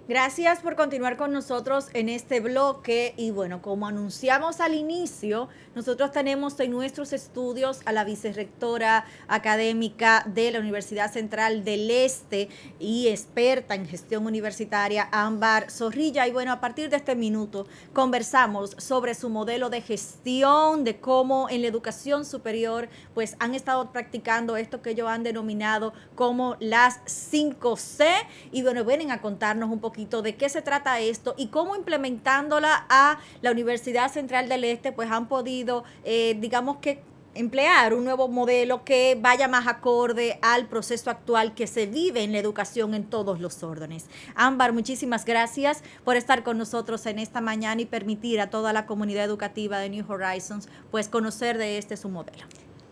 Gracias por continuar con nosotros en este bloque y bueno, como anunciamos al inicio, nosotros tenemos en nuestros estudios a la vicerrectora académica de la Universidad Central del Este y experta en gestión universitaria, Ámbar Zorrilla. Y bueno, a partir de este minuto conversamos sobre su modelo de gestión, de cómo en la educación superior pues han estado practicando esto que ellos han denominado como las 5C. Y bueno, vienen a contarnos un poquito de qué se trata esto y cómo implementándola a la Universidad Central del Este, pues han podido, digamos que, emplear un nuevo modelo que vaya más acorde al proceso actual que se vive en la educación en todos los órdenes. Ámbar, muchísimas gracias por estar con nosotros en esta mañana y permitir a toda la comunidad educativa de New Horizons pues conocer de este su modelo.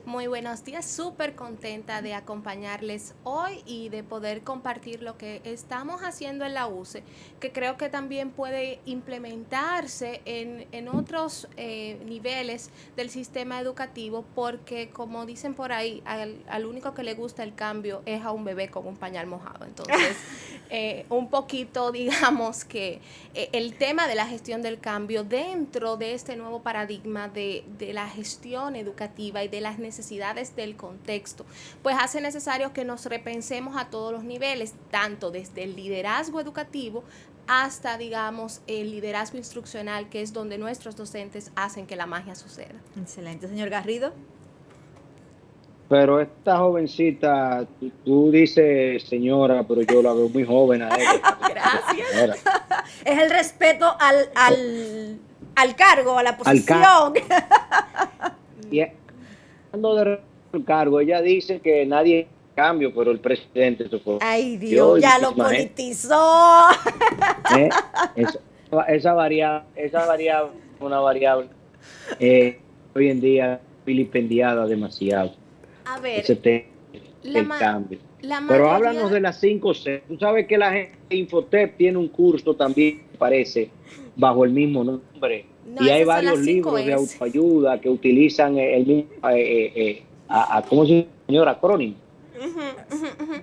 Muy buenos días, súper contenta de acompañarles hoy y de poder compartir lo que estamos haciendo en la UCE, que creo que también puede implementarse en otros niveles del sistema educativo, porque como dicen por ahí, al único que le gusta el cambio es a un bebé con un pañal mojado. Entonces, un poquito, digamos que el tema de la gestión del cambio dentro de este nuevo paradigma de la gestión educativa y de las necesidades del contexto, pues hace necesario que nos repensemos a todos los niveles, tanto desde el liderazgo educativo hasta, digamos, el liderazgo instruccional, que es donde nuestros docentes hacen que la magia suceda. Excelente, señor Garrido. Pero esta jovencita, tú dices señora, pero yo la veo muy joven a ella. Gracias. Es el respeto al cargo, a la Al posición. y hablando de cargo, ella dice que nadie cambio, pero el presidente se fue. Ay, Yo Dios, y ya lo muchísima gente, politizó. ¿eh? Esa, esa variable, una variable hoy en día vilipendiada demasiado. A ver, Ese tema la, del ma cambio. la Pero háblanos mayoría... de las 5C. Tú sabes que la gente de Infotep tiene un curso también, parece, bajo el mismo nombre. No, Y hay esas son varios las libros de 5S. autoayuda que utilizan el mismo, ¿cómo se llama, señor? Acrónimo,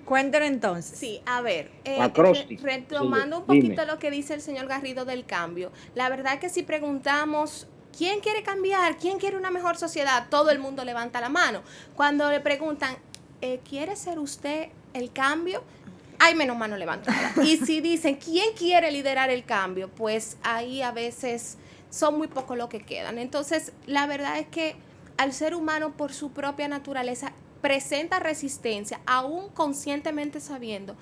Cuéntenos entonces. Sí, a ver, acróstico. retomando un Dime. poquito lo que dice el señor Garrido del cambio, la verdad que si preguntamos quién quiere cambiar, quién quiere una mejor sociedad, todo el mundo levanta la mano. Cuando le preguntan, ¿quiere ser usted el cambio? Hay menos mano levantada. Y si dicen, ¿quién quiere liderar el cambio? Pues ahí a veces son muy pocos los que quedan. Entonces, la verdad es que al ser humano por su propia naturaleza presenta resistencia, aún conscientemente sabiendo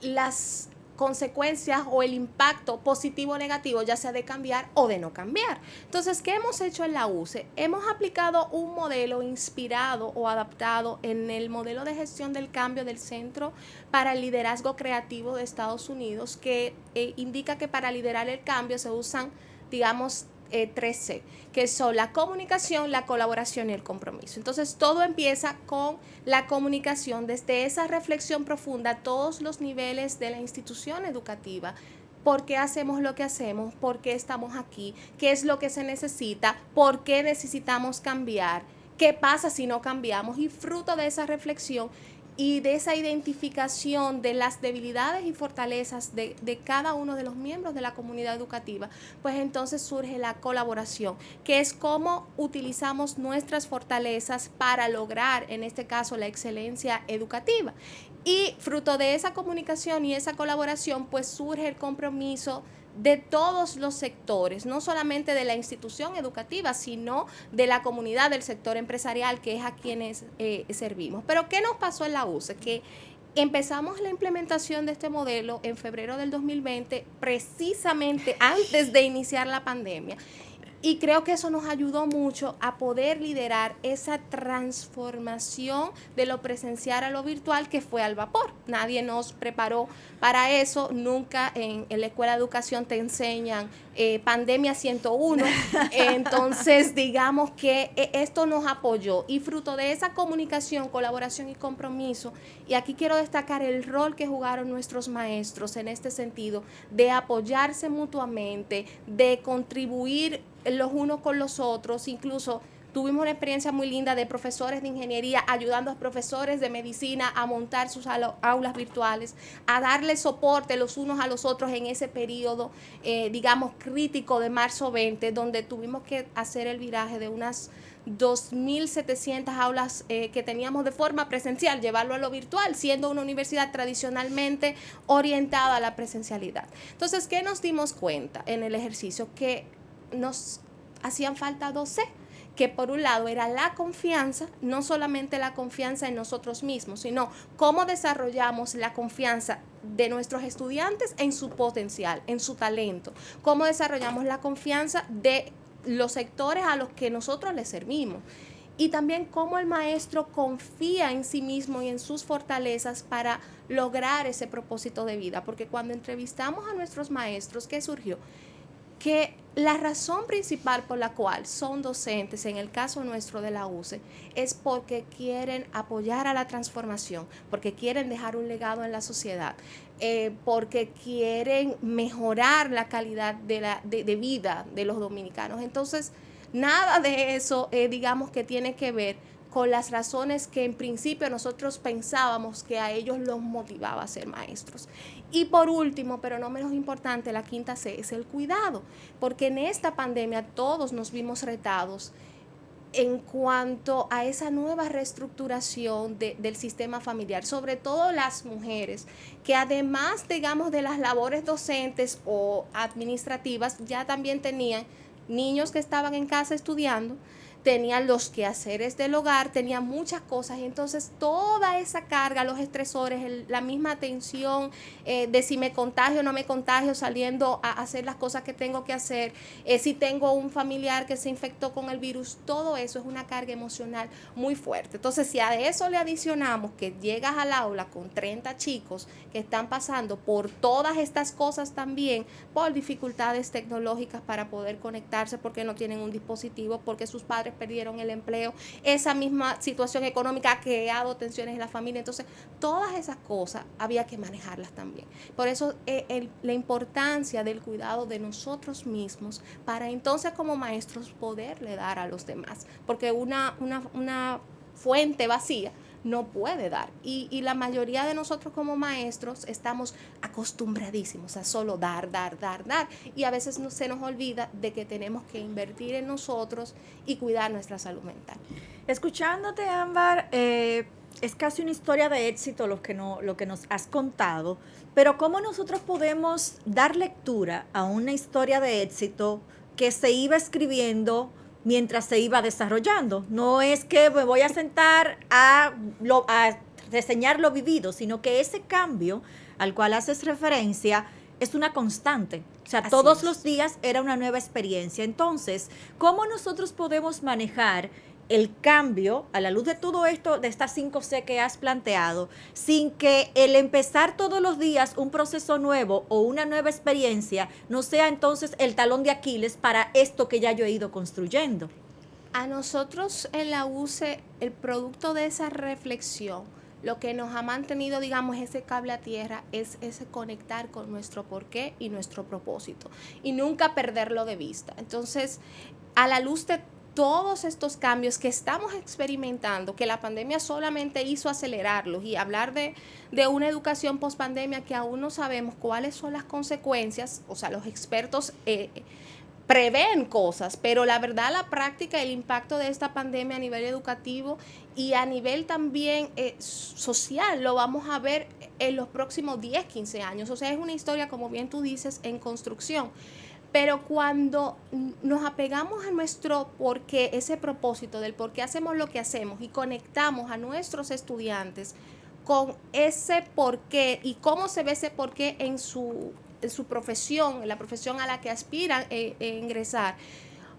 las consecuencias o el impacto positivo o negativo, ya sea de cambiar o de no cambiar. Entonces, ¿qué hemos hecho en la UCE? Hemos aplicado un modelo inspirado o adaptado en el modelo de gestión del cambio del Centro para el Liderazgo Creativo de Estados Unidos, que indica que para liderar el cambio se usan, digamos, 3C, que son la comunicación, la colaboración y el compromiso. Entonces, todo empieza con la comunicación, desde esa reflexión profunda a todos los niveles de la institución educativa. ¿Por qué hacemos lo que hacemos? ¿Por qué estamos aquí? ¿Qué es lo que se necesita? ¿Por qué necesitamos cambiar? ¿Qué pasa si no cambiamos? Y fruto de esa reflexión y de esa identificación de las debilidades y fortalezas de cada uno de los miembros de la comunidad educativa, pues entonces surge la colaboración, que es cómo utilizamos nuestras fortalezas para lograr, en este caso, la excelencia educativa. Y fruto de esa comunicación y esa colaboración, pues surge el compromiso de todos los sectores, no solamente de la institución educativa, sino de la comunidad, del sector empresarial, que es a quienes servimos. Pero ¿qué nos pasó en la UCE? Que empezamos la implementación de este modelo en febrero del 2020, precisamente antes de iniciar la pandemia. Y creo que eso nos ayudó mucho a poder liderar esa transformación de lo presencial a lo virtual, que fue al vapor. Nadie nos preparó para eso. Nunca en la escuela de educación te enseñan pandemia 101. Entonces, digamos que esto nos apoyó. Y fruto de esa comunicación, colaboración y compromiso, y aquí quiero destacar el rol que jugaron nuestros maestros en este sentido, de apoyarse mutuamente, de contribuir los unos con los otros, incluso tuvimos una experiencia muy linda de profesores de ingeniería ayudando a profesores de medicina a montar sus aulas virtuales, a darle soporte los unos a los otros en ese periodo, digamos, crítico de marzo 20, donde tuvimos que hacer el viraje de unas 2.700 aulas que teníamos de forma presencial, llevarlo a lo virtual, siendo una universidad tradicionalmente orientada a la presencialidad. Entonces, ¿qué nos dimos cuenta en el ejercicio? Que nos hacían falta 2C, que por un lado era la confianza, no solamente la confianza en nosotros mismos, sino cómo desarrollamos la confianza de nuestros estudiantes en su potencial, en su talento, cómo desarrollamos la confianza de los sectores a los que nosotros les servimos, y también cómo el maestro confía en sí mismo y en sus fortalezas para lograr ese propósito de vida. Porque cuando entrevistamos a nuestros maestros, ¿qué surgió? Que la razón principal por la cual son docentes, en el caso nuestro de la UCE, es porque quieren apoyar a la transformación, porque quieren dejar un legado en la sociedad, porque quieren mejorar la calidad de vida de los dominicanos. Entonces, nada de eso, digamos, que tiene que ver con las razones que en principio nosotros pensábamos que a ellos los motivaba a ser maestros. Y por último, pero no menos importante, la quinta C es el cuidado, porque en esta pandemia todos nos vimos retados en cuanto a esa nueva reestructuración del sistema familiar, sobre todo las mujeres, que además, digamos, de las labores docentes o administrativas, ya también tenían niños que estaban en casa estudiando, tenían los quehaceres del hogar, tenían muchas cosas, y entonces toda esa carga, los estresores, la misma tensión de si me contagio o no me contagio saliendo a hacer las cosas que tengo que hacer, si tengo un familiar que se infectó con el virus, todo eso es una carga emocional muy fuerte. Entonces, si a eso le adicionamos que llegas al aula con 30 chicos que están pasando por todas estas cosas también, por dificultades tecnológicas para poder conectarse porque no tienen un dispositivo, porque sus padres perdieron el empleo, esa misma situación económica ha creado tensiones en la familia. Entonces, todas esas cosas había que manejarlas también. Por eso la importancia del cuidado de nosotros mismos para entonces como maestros poderle dar a los demás, porque una fuente vacía no puede dar. Y la mayoría de nosotros como maestros estamos acostumbradísimos a solo dar. Y a veces se nos olvida de que tenemos que invertir en nosotros y cuidar nuestra salud mental. Escuchándote, Ámbar, es casi una historia de éxito lo que nos has contado, pero ¿cómo nosotros podemos dar lectura a una historia de éxito que se iba escribiendo mientras se iba desarrollando? No es que me voy a sentar a reseñar lo vivido, sino que ese cambio al cual haces referencia es una constante. O sea, todos los días era una nueva experiencia. Entonces, ¿cómo nosotros podemos manejar el cambio a la luz de todo esto, de estas 5C que has planteado, sin que el empezar todos los días un proceso nuevo o una nueva experiencia no sea entonces el talón de Aquiles para esto que ya yo he ido construyendo? A nosotros en la UCE, el producto de esa reflexión, lo que nos ha mantenido, digamos, ese cable a tierra es ese conectar con nuestro porqué y nuestro propósito y nunca perderlo de vista. Entonces, a la luz de todos estos cambios que estamos experimentando, que la pandemia solamente hizo acelerarlos, y hablar de una educación post-pandemia que aún no sabemos cuáles son las consecuencias, o sea, los expertos prevén cosas, pero la verdad, la práctica, el impacto de esta pandemia a nivel educativo y a nivel también social, lo vamos a ver en los próximos 10, 15 años. O sea, es una historia, como bien tú dices, en construcción. Pero cuando nos apegamos a nuestro porqué, ese propósito del por qué hacemos lo que hacemos, y conectamos a nuestros estudiantes con ese porqué y cómo se ve ese porqué en su profesión, en la profesión a la que aspiran ingresar,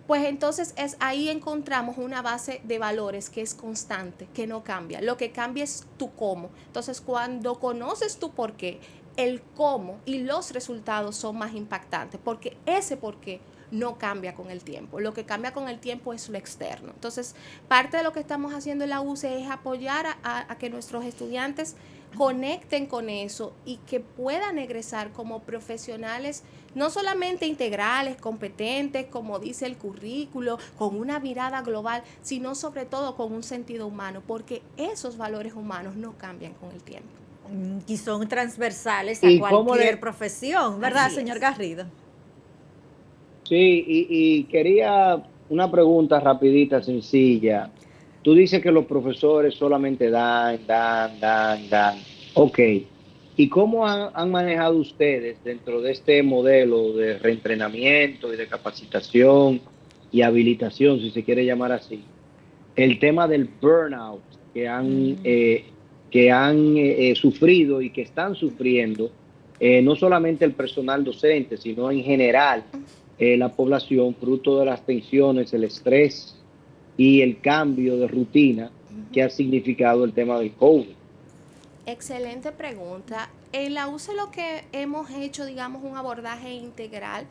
pues entonces ahí encontramos una base de valores que es constante, que no cambia. Lo que cambia es tu cómo. Entonces, cuando conoces tu porqué, el cómo y los resultados son más impactantes, porque ese porqué no cambia con el tiempo. Lo que cambia con el tiempo es lo externo. Entonces, parte de lo que estamos haciendo en la UCE es apoyar a que nuestros estudiantes conecten con eso y que puedan egresar como profesionales no solamente integrales, competentes, como dice el currículo, con una mirada global, sino sobre todo con un sentido humano, porque esos valores humanos no cambian con el tiempo. Y son transversales a ¿Y cualquier profesión, ¿verdad, Así señor es. Garrido? Sí, y quería una pregunta rapidita, sencilla. Tú dices que los profesores solamente dan. Ok. ¿Y cómo han manejado ustedes dentro de este modelo de reentrenamiento y de capacitación y habilitación, si se quiere llamar así, el tema del burnout que han sufrido y que están sufriendo, no solamente el personal docente, sino en general la población, fruto de las tensiones, el estrés y el cambio de rutina que ha significado el tema del COVID? Excelente pregunta. En la UCE lo que hemos hecho, digamos, un abordaje integral,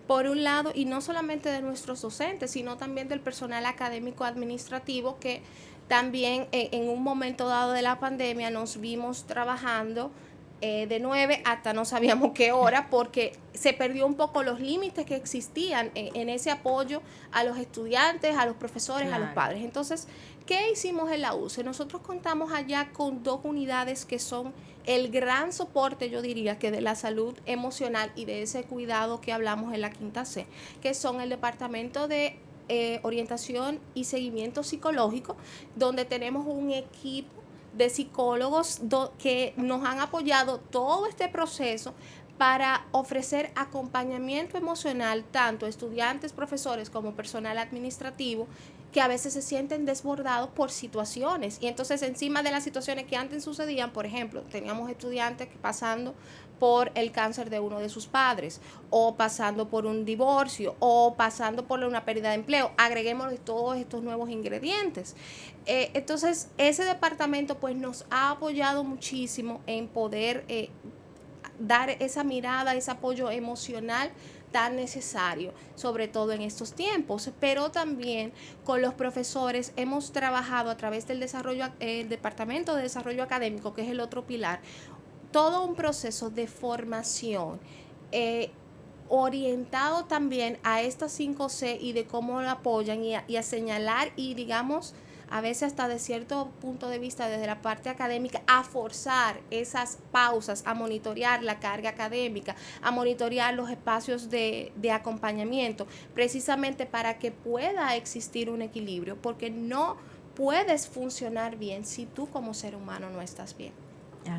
por un lado, y no solamente de nuestros docentes, sino también del personal académico administrativo, que también en un momento dado de la pandemia nos vimos trabajando de 9 hasta no sabíamos qué hora, porque se perdió un poco los límites que existían en ese apoyo a los estudiantes, a los profesores, a los Claro. padres. Entonces, ¿qué hicimos en la UCE? Nosotros contamos allá con 2 unidades que son el gran soporte, yo diría, que de la salud emocional y de ese cuidado que hablamos en la quinta C, que son el departamento de orientación y seguimiento psicológico, donde tenemos un equipo de psicólogos que nos han apoyado todo este proceso para ofrecer acompañamiento emocional tanto a estudiantes, profesores como personal administrativo, que a veces se sienten desbordados por situaciones. Y entonces encima de las situaciones que antes sucedían, por ejemplo, teníamos estudiantes que pasando por el cáncer de uno de sus padres, o pasando por un divorcio, o pasando por una pérdida de empleo. Agreguémosle todos estos nuevos ingredientes. Entonces, ese departamento pues nos ha apoyado muchísimo en poder dar esa mirada, ese apoyo emocional tan necesario, sobre todo en estos tiempos, pero también con los profesores hemos trabajado a través del desarrollo, el Departamento de Desarrollo Académico, que es el otro pilar, todo un proceso de formación orientado también a estas 5C y de cómo lo apoyan y a señalar y digamos a veces hasta de cierto punto de vista desde la parte académica, a forzar esas pausas, a monitorear la carga académica, a monitorear los espacios de acompañamiento, precisamente para que pueda existir un equilibrio, porque no puedes funcionar bien si tú como ser humano no estás bien.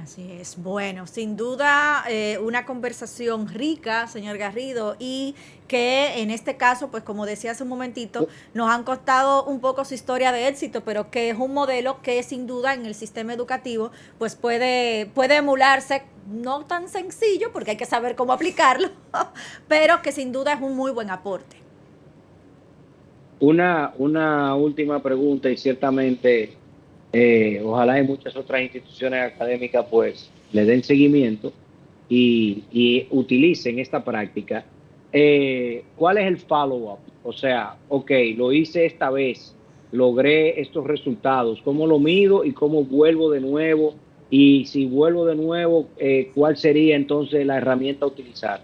Así es. Bueno, sin duda una conversación rica, señor Garrido, y que en este caso, pues como decía hace un momentito, nos han costado un poco su historia de éxito, pero que es un modelo que sin duda en el sistema educativo pues puede emularse, no tan sencillo porque hay que saber cómo aplicarlo, pero que sin duda es un muy buen aporte. Una última pregunta, y ciertamente ojalá y muchas otras instituciones académicas pues le den seguimiento y utilicen esta práctica. ¿Cuál es el follow-up? O sea, ok, lo hice esta vez, logré estos resultados, ¿cómo lo mido y cómo vuelvo de nuevo? Y si vuelvo de nuevo, ¿cuál sería entonces la herramienta a utilizar?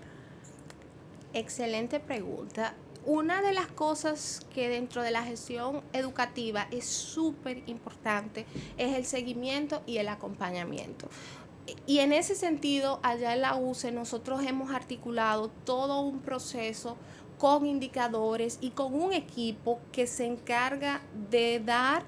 Excelente pregunta. Una de las cosas que dentro de la gestión educativa es súper importante es el seguimiento y el acompañamiento. Y en ese sentido, allá en la UCE nosotros hemos articulado todo un proceso con indicadores y con un equipo que se encarga de dar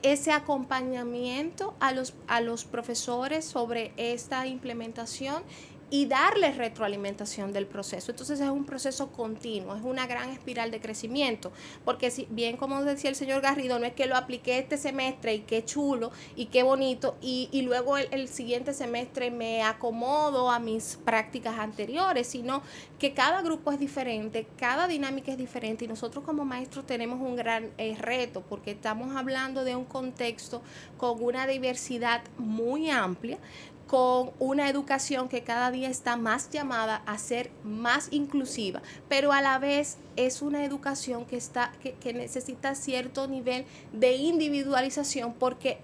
ese acompañamiento a los profesores sobre esta implementación y darles retroalimentación del proceso. Entonces es un proceso continuo, es una gran espiral de crecimiento, porque si bien como decía el señor Garrido, no es que lo apliqué este semestre y qué chulo y qué bonito y luego el siguiente semestre me acomodo a mis prácticas anteriores, sino que cada grupo es diferente, cada dinámica es diferente y nosotros como maestros tenemos un gran reto porque estamos hablando de un contexto con una diversidad muy amplia, con una educación que cada día está más llamada a ser más inclusiva, pero a la vez es una educación que necesita cierto nivel de individualización porque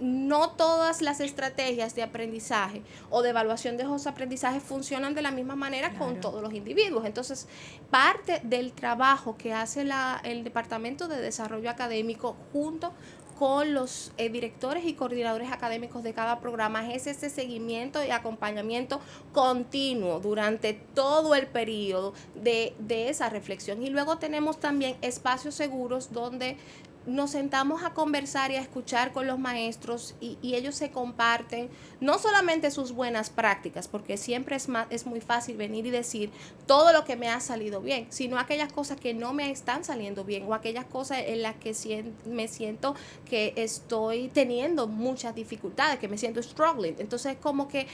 no todas las estrategias de aprendizaje o de evaluación de esos aprendizajes funcionan de la misma manera con todos los individuos. Entonces, parte del trabajo que hace el Departamento de Desarrollo Académico junto con los directores y coordinadores académicos de cada programa es ese seguimiento y acompañamiento continuo durante todo el periodo de esa reflexión. Y luego tenemos también espacios seguros donde nos sentamos a conversar y a escuchar con los maestros y ellos se comparten no solamente sus buenas prácticas, porque siempre es muy fácil venir y decir todo lo que me ha salido bien, sino aquellas cosas que no me están saliendo bien o aquellas cosas en las que me siento que estoy teniendo muchas dificultades, que me siento struggling. Entonces, como que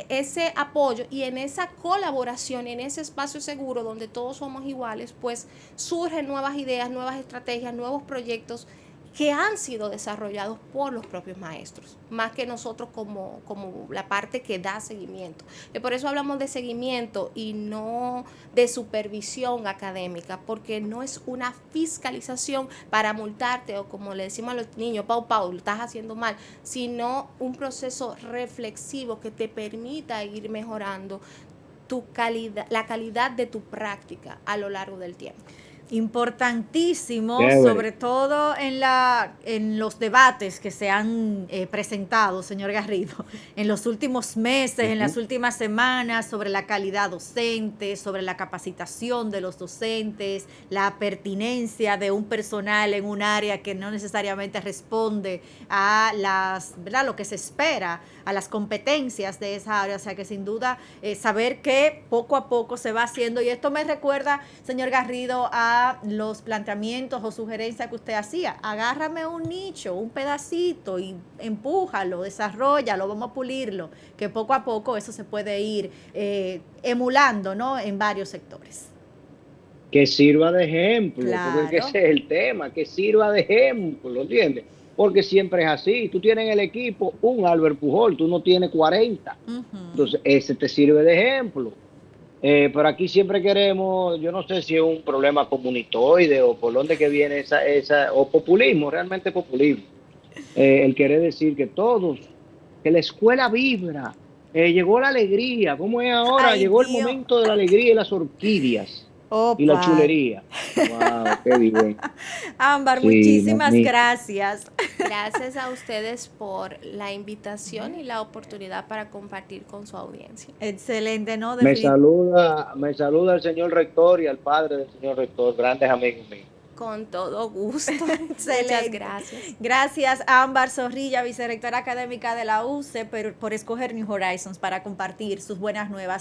ese apoyo y en esa colaboración, en ese espacio seguro donde todos somos iguales, pues surgen nuevas ideas, nuevas estrategias, nuevos proyectos que han sido desarrollados por los propios maestros, más que nosotros como la parte que da seguimiento. Y por eso hablamos de seguimiento y no de supervisión académica, porque no es una fiscalización para multarte o como le decimos a los niños, Pau, lo estás haciendo mal, sino un proceso reflexivo que te permita ir mejorando la calidad de tu práctica a lo largo del tiempo. Importantísimo, sobre todo en los debates que se han presentado, señor Garrido, en los últimos meses, en las últimas semanas, sobre la calidad docente, sobre la capacitación de los docentes, la pertinencia de un personal en un área que no necesariamente responde a ¿verdad?, lo que se espera, a las competencias de esa área. O sea que sin duda saber que poco a poco se va haciendo, y esto me recuerda, señor Garrido, a los planteamientos o sugerencias que usted hacía. Agárrame un nicho, un pedacito y empújalo, desarrollalo, vamos a pulirlo, que poco a poco eso se puede ir emulando, ¿no?, en varios sectores. Que sirva de ejemplo, Claro. porque ese es el tema, que sirva de ejemplo, ¿entiendes? Porque siempre es así. Tú tienes en el equipo un Albert Pujol, tú no tienes 40. Entonces, ese te sirve de ejemplo. Pero aquí siempre queremos, yo no sé si es un problema comunitoide o por dónde que viene o populismo, realmente populismo. El querer decir que todos, que la escuela vibra, llegó la alegría, ¿cómo es ahora? Ay, llegó Dios. El momento de la alegría y las orquídeas. Opa. Y la chulería. Wow, qué bien. Ámbar, Sí, muchísimas magnífico. Gracias. Gracias a ustedes por la invitación y la oportunidad para compartir con su audiencia. Excelente, ¿no? Me saluda el señor rector y al padre del señor rector, grandes amigos míos. Con todo gusto. Excelente. Muchas gracias. Gracias a Ámbar Zorrilla, vicerrectora académica de la UCE, por escoger New Horizons para compartir sus buenas nuevas.